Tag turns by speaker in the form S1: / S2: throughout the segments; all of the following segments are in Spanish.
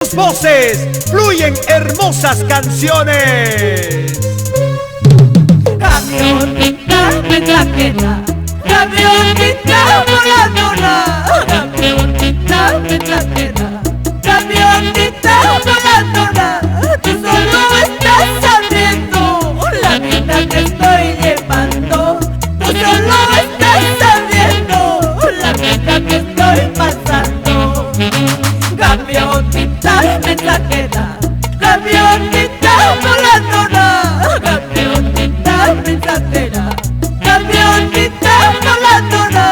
S1: Sus voces fluyen hermosas canciones.
S2: Camionita mensajera, camionita voladora, camionita mensajera, camionita voladora. Tú solo estás sabiendo la vida que estoy llevando. Tú solo estás sabiendo la vida que estoy pasando. Camionita mensajera, camionita voladora, camionita mensajera, camionita voladora.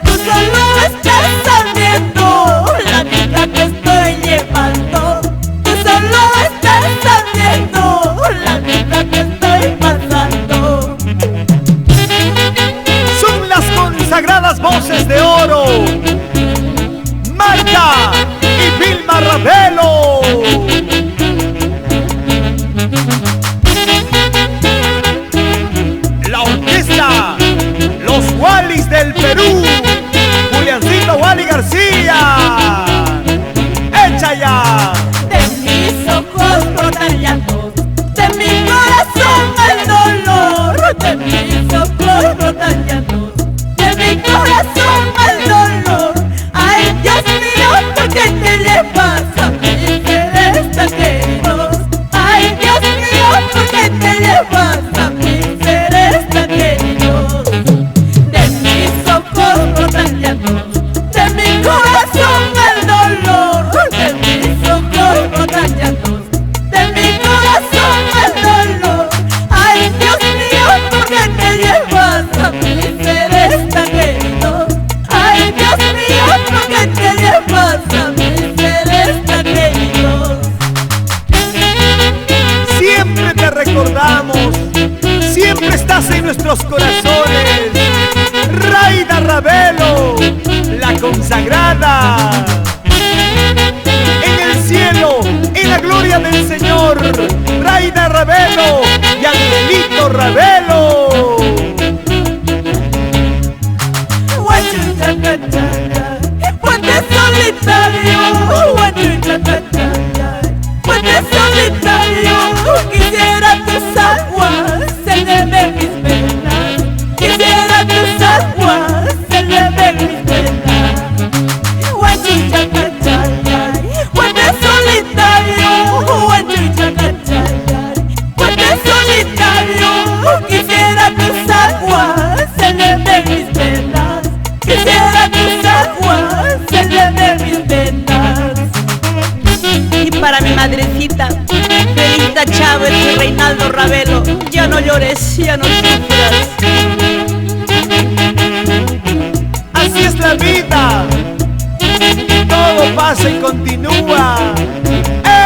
S2: Tú solo estás sabiendo la vida que estoy llevando. Tú solo estás sabiendo la vida que estoy pasando.
S1: Son las consagradas voces de oro, Marta y Vilma Ravelo. La orquesta, los Wallis del Perú, Juliancito Wally García. ¡Echa ya!
S2: De mis ojos brotan llantos, de mi corazón el dolor. De mis ojos brotan llantos, de mi corazón el dolor. Ay, Dios mío, ¿por qué te llevas a mis seres tan queridos? Ay, Dios mío, ¿por qué te llevas a mis seres tan queridos? De mis ojos brotan llantos, de mi corazón el dolor. De mis ojos brotan llantos, de mi corazón el dolor. Ay, Dios mío, ¿por qué te llevas a mis seres tan queridos? Ay, Dios mío, ¿por qué te llevas a mis seres tan queridos?
S1: Siempre te recordamos, siempre estás en nuestros corazones. Raida Ravelo, la consagrada. En el cielo, en la gloria del Señor, Raida Ravelo y Angelito Ravelo.
S2: Puente solitario, puente solitario. Quisiera tus aguas, se deben mis penas. Quisiera tus aguas, se deben mis penas. Puente solitario, puente solitario. Quisiera tus aguas, se deben mis penas. Quisiera tus aguas, se deben mis penas. Y para mi madrecita, Benita Chávez y Reinaldo Ravelo, ya no llores, ya no sufras.
S1: Así es la vida, todo pasa y continúa.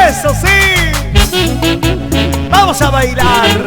S1: Eso sí, vamos a bailar.